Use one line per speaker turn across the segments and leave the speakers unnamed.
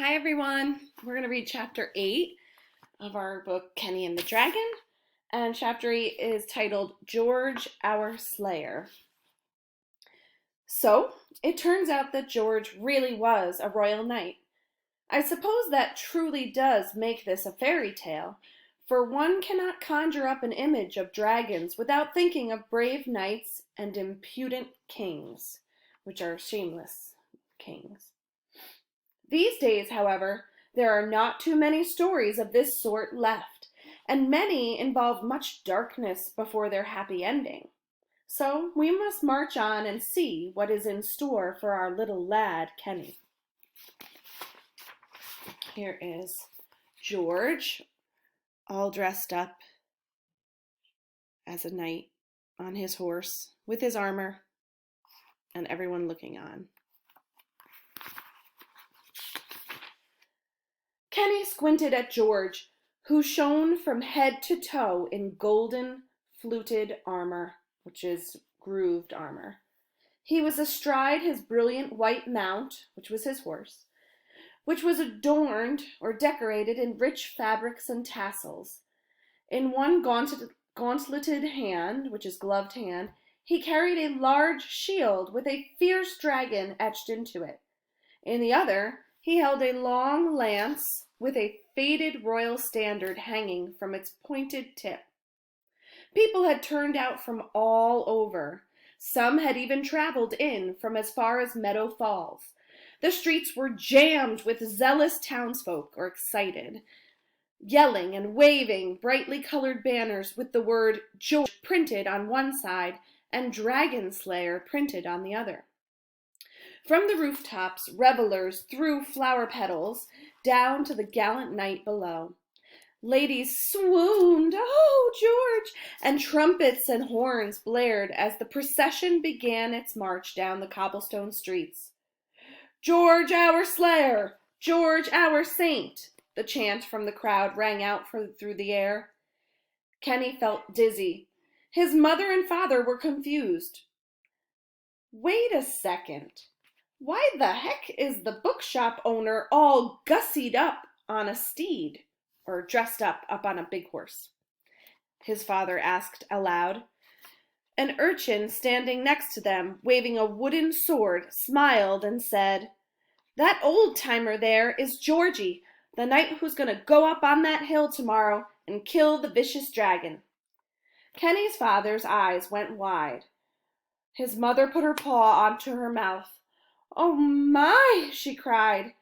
Hi everyone. We're going to read chapter 8 of our book Kenny and the Dragon, and chapter 8 is titled George Our Slayer. So, it turns out that George really was a royal knight. I suppose that truly does make this a fairy tale, for one cannot conjure up an image of dragons without thinking of brave knights and impudent kings, which are shameless kings. These days, however, there are not too many stories of this sort left, and many involve much darkness before their happy ending. So we must march on and see what is in store for our little lad, Kenny. Here is George, all dressed up as a knight on his horse with his armor, and everyone looking on. Kenny squinted at George, who shone from head to toe in golden fluted armor, which is grooved armor. He was astride his brilliant white mount, which was his horse, which was adorned or decorated in rich fabrics and tassels. In one gauntleted hand, which is gloved hand, he carried a large shield with a fierce dragon etched into it. In the other, he held a long lance with a faded royal standard hanging from its pointed tip. People had turned out from all over. Some had even traveled in from as far as Meadow Falls. The streets were jammed with zealous townsfolk, or excited, yelling and waving brightly colored banners with the word George printed on one side and Dragon Slayer printed on the other. From the rooftops, revelers threw flower petals down to the gallant knight below. Ladies swooned, "Oh, George!" and trumpets and horns blared as the procession began its march down the cobblestone streets. "George our Slayer! George our Saint!" the chant from the crowd rang out through the air. Kenny felt dizzy. His mother and father were confused. Wait a second. Why the heck is the bookshop owner all gussied up on a steed, or dressed up on a big horse? His father asked aloud. An urchin standing next to them, waving a wooden sword, smiled and said, "That old-timer there is Georgie, the knight who's going to go up on that hill tomorrow and kill the vicious dragon." Kenny's father's eyes went wide. His mother put her paw onto her mouth. "Oh my!" she cried.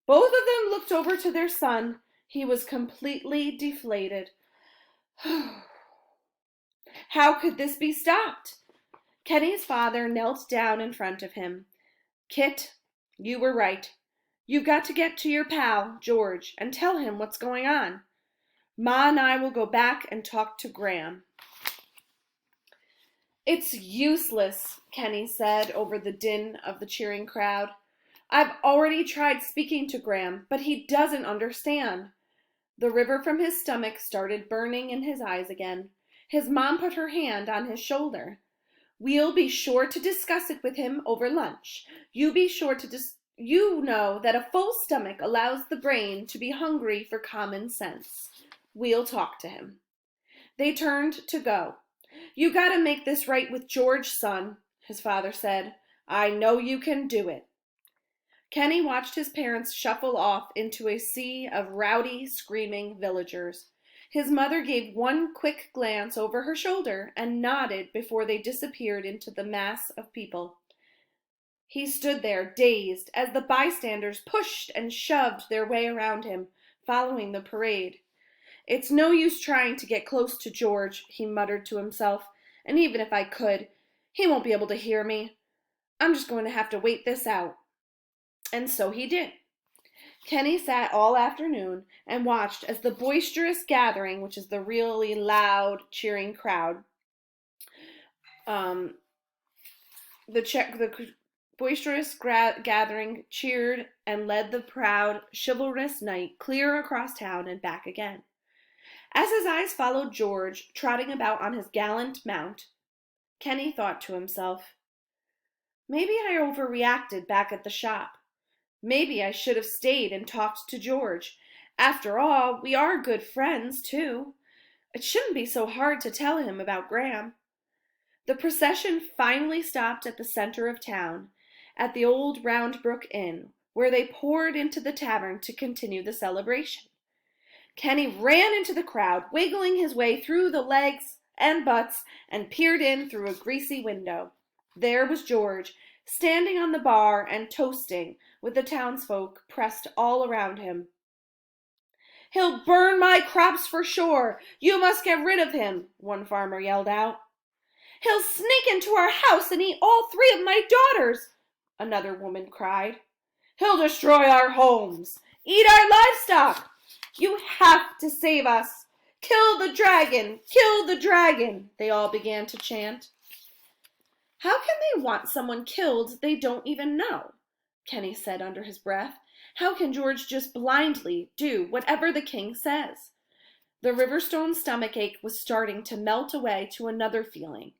Both of them looked over to their son. He was completely deflated. How could this be stopped? Kenny's father knelt down in front of him. "Kit, you were right. You've got to get to your pal, George, and tell him what's going on. Ma and I will go back and talk to Graham." "It's useless," Kenny said over the din of the cheering crowd. "I've already tried speaking to Graham, but he doesn't understand." The river from his stomach started burning in his eyes again. His mom put her hand on his shoulder. "We'll be sure to discuss it with him over lunch. You be sure to You know that a full stomach allows the brain to be hungry for common sense. We'll talk to him." They turned to go. "You gotta make this right with George, son," his father said. "I know you can do it." Kenny watched his parents shuffle off into a sea of rowdy, screaming villagers. His mother gave one quick glance over her shoulder and nodded before they disappeared into the mass of people. He stood there, dazed, as the bystanders pushed and shoved their way around him, following the parade. "It's no use trying to get close to George," he muttered to himself, "and even if I could, he won't be able to hear me. I'm just going to have to wait this out." And so he did. Kenny sat all afternoon and watched as the boisterous gathering, which is the really loud, cheering crowd, the boisterous gathering cheered and led the proud, chivalrous knight clear across town and back again. As his eyes followed George trotting about on his gallant mount, Kenny thought to himself, "Maybe I overreacted back at the shop. Maybe I should have stayed and talked to George. After all, we are good friends, too. It shouldn't be so hard to tell him about Graham. The procession finally stopped at the center of town, at the old Round Brook Inn, where they poured into the tavern to continue the celebration. Kenny ran into the crowd, wiggling his way through the legs and butts, and peered in through a greasy window. There was George, standing on the bar and toasting, with the townsfolk pressed all around him. "He'll burn my crops for sure! You must get rid of him!" one farmer yelled out. "He'll sneak into our house and eat all 3 of my daughters!" another woman cried. "He'll destroy our homes, eat our livestock! You have to save us! Kill the dragon! Kill the dragon!" they all began to chant. "How can they want someone killed they don't even know?" Kenny said under his breath. "How can George just blindly do whatever the king says?" The Riverstone stomachache was starting to melt away to another feeling,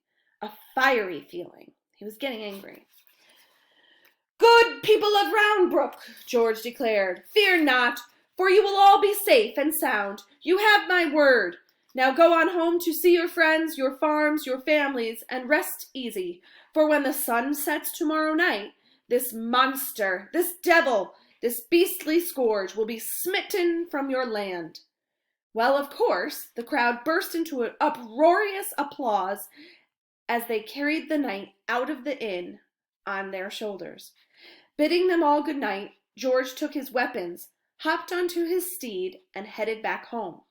a fiery feeling. He was getting angry. "Good people of Round Brook," George declared, "fear not, for you will all be safe and sound. You have my word. Now go on home to see your friends, your farms, your families, and rest easy, for when the sun sets tomorrow night, this monster, this devil, this beastly scourge will be smitten from your land." Well, of course, the crowd burst into an uproarious applause as they carried the knight out of the inn on their shoulders. Bidding them all good night, George took his weapons, hopped onto his steed, and headed back home.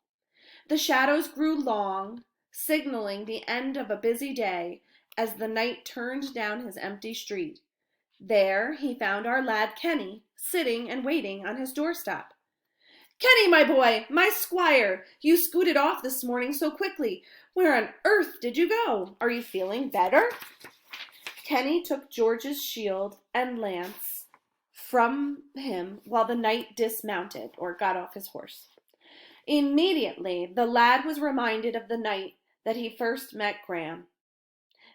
The shadows grew long, signaling the end of a busy day as the knight turned down his empty street. There he found our lad Kenny, sitting and waiting on his doorstep. "Kenny, my boy, my squire, you scooted off this morning so quickly. Where on earth did you go? Are you feeling better?" Kenny took George's shield and lance from him while the knight dismounted or got off his horse. Immediately, the lad was reminded of the night that he first met Graham.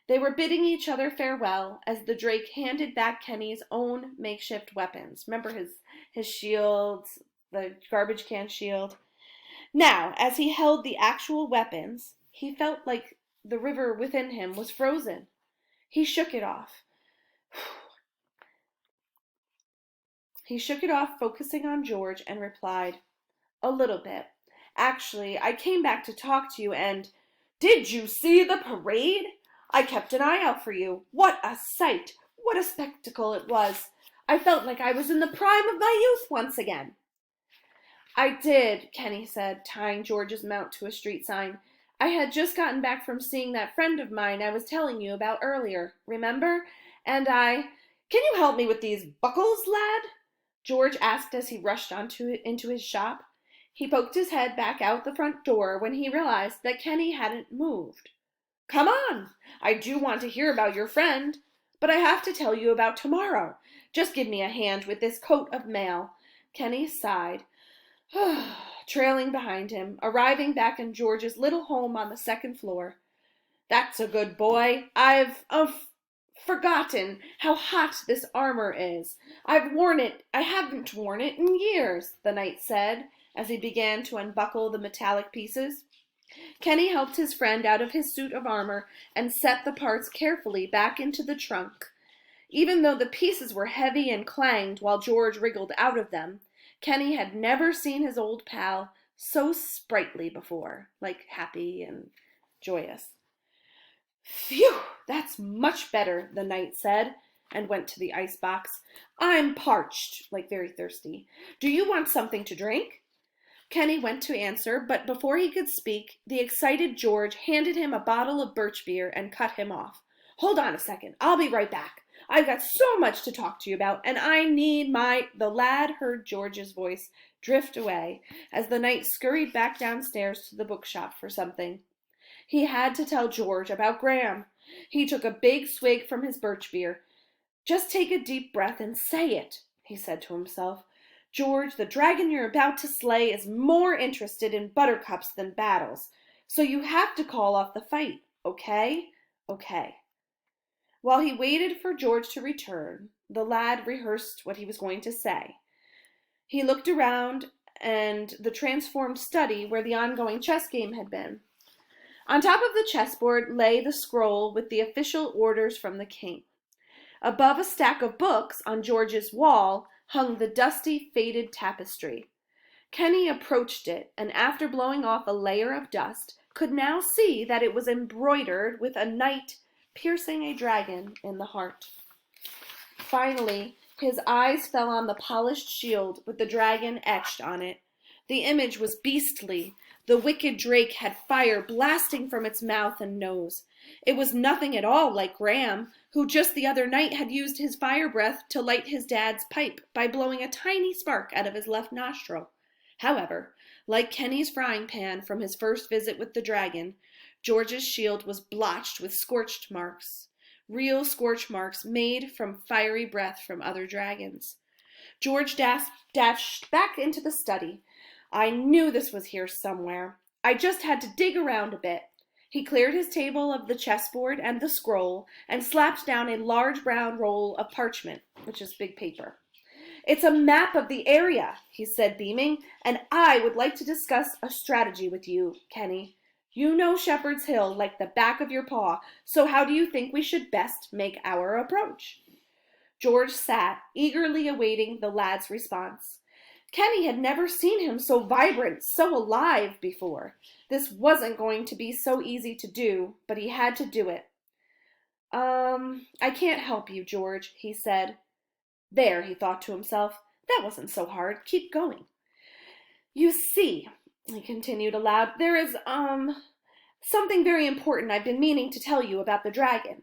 They were bidding each other farewell as the Drake handed back Kenny's own makeshift weapons. Remember his shield, the garbage can shield? Now, as he held the actual weapons, he felt like the river within him was frozen. He shook it off. He shook it off, focusing on George, and replied, "A little bit. Actually, I came back to talk to you and—" "Did you see the parade? I kept an eye out for you. What a sight! What a spectacle it was! I felt like I was in the prime of my youth once again." "I did," Kenny said, tying George's mount to a street sign. "I had just gotten back from seeing that friend of mine I was telling you about earlier, remember? And Can you help me with these buckles, lad?" George asked as he rushed into his shop. He poked his head back out the front door when he realized that Kenny hadn't moved. "Come on! I do want to hear about your friend, but I have to tell you about tomorrow. Just give me a hand with this coat of mail." Kenny sighed, trailing behind him, arriving back in George's little home on the 2nd floor. "That's a good boy. I've forgotten how hot this armor is. I haven't worn it in years," the knight said as he began to unbuckle the metallic pieces. Kenny helped his friend out of his suit of armor and set the parts carefully back into the trunk. Even though the pieces were heavy and clanged while George wriggled out of them, Kenny had never seen his old pal so sprightly before, like happy and joyous. "Phew, that's much better," the knight said, and went to the icebox. "I'm parched, like very thirsty. Do you want something to drink?" Kenny went to answer, but before he could speak, the excited George handed him a bottle of birch beer and cut him off. "Hold on a second. I'll be right back. I've got so much to talk to you about, and I need my—" The lad heard George's voice drift away as the knight scurried back downstairs to the bookshop for something. He had to tell George about Graham. He took a big swig from his birch beer. "Just take a deep breath and say it," he said to himself. "George, the dragon you're about to slay is more interested in buttercups than battles, so you have to call off the fight, okay? Okay." While he waited for George to return, The lad rehearsed what he was going to say. He looked around and the transformed study where the ongoing chess game had been. On top of the chessboard lay the scroll with the official orders from the king. Above a stack of books on George's wall hung the dusty, faded tapestry. Kenny approached it, and after blowing off a layer of dust, could now see that it was embroidered with a knight piercing a dragon in the heart. Finally, his eyes fell on the polished shield with the dragon etched on it. The image was beastly. The wicked drake had fire blasting from its mouth and nose. It was nothing at all like Graham, who just the other night had used his fire breath to light his dad's pipe by blowing a tiny spark out of his left nostril. However, like Kenny's frying pan from his first visit with the dragon, George's shield was blotched with scorched marks. Real scorch marks made from fiery breath from other dragons. George dashed back into the study. I knew this was here somewhere. I just had to dig around a bit. He cleared his table of the chessboard and the scroll and slapped down a large brown roll of parchment, which is big paper. It's a map of the area, he said, beaming, and I would like to discuss a strategy with you, Kenny. You know Shepherd's Hill like the back of your paw, so how do you think we should best make our approach? George sat, eagerly awaiting the lad's response. Kenny had never seen him so vibrant, so alive before. This wasn't going to be so easy to do, but he had to do it. I can't help you, George, he said. There, he thought to himself, that wasn't so hard. Keep going. You see, he continued aloud, there is, something very important I've been meaning to tell you about the dragon.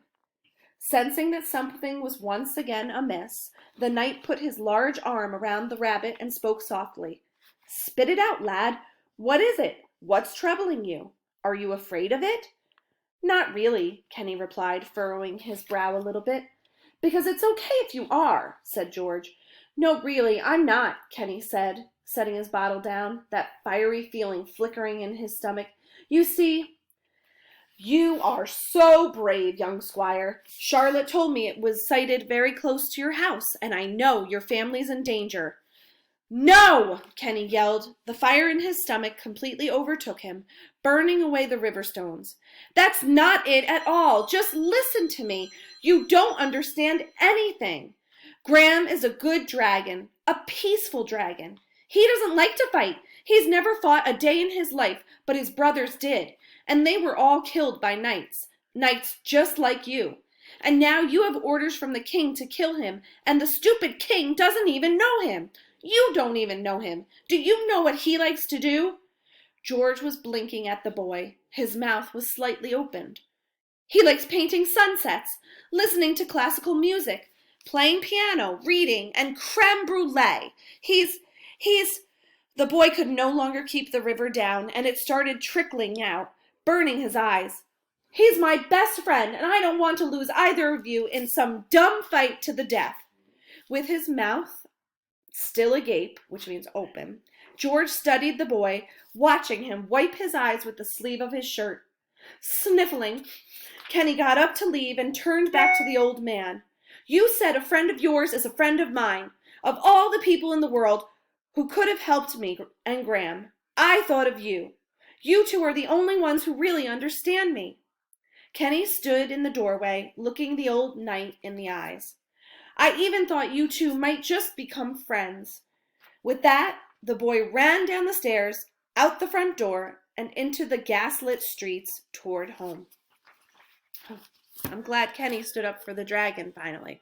Sensing that something was once again amiss, the knight put his large arm around the rabbit and spoke softly. Spit it out, lad. What is it? What's troubling you? Are you afraid of it? Not really, Kenny replied, furrowing his brow a little bit. Because it's okay if you are, said George. No, really, I'm not, Kenny said, setting his bottle down, that fiery feeling flickering in his stomach. You see, you are so brave, young squire. Charlotte told me it was sighted very close to your house, and I know your family's in danger. No! Kenny yelled. The fire in his stomach completely overtook him, burning away the river stones. That's not it at all. Just listen to me. You don't understand anything. Graham is a good dragon, a peaceful dragon. He doesn't like to fight. He's never fought a day in his life, but his brothers did, and they were all killed by knights just like you. And now you have orders from the king to kill him, and the stupid king doesn't even know him. You don't even know him. Do you know what he likes to do? George was blinking at the boy. His mouth was slightly opened. He likes painting sunsets, listening to classical music, playing piano, reading, and creme brulee. He's... The boy could no longer keep the river down, and it started trickling out, burning his eyes. He's my best friend, and I don't want to lose either of you in some dumb fight to the death. With his mouth still agape, which means open, George studied the boy, watching him wipe his eyes with the sleeve of his shirt. Sniffling, Kenny got up to leave and turned back to the old man. You said a friend of yours is a friend of mine. Of all the people in the world who could have helped me and Graham, I thought of you. You two are the only ones who really understand me. Kenny stood in the doorway, looking the old knight in the eyes. I even thought you two might just become friends. With that, the boy ran down the stairs, out the front door, and into the gas-lit streets toward home. I'm glad Kenny stood up for the dragon finally.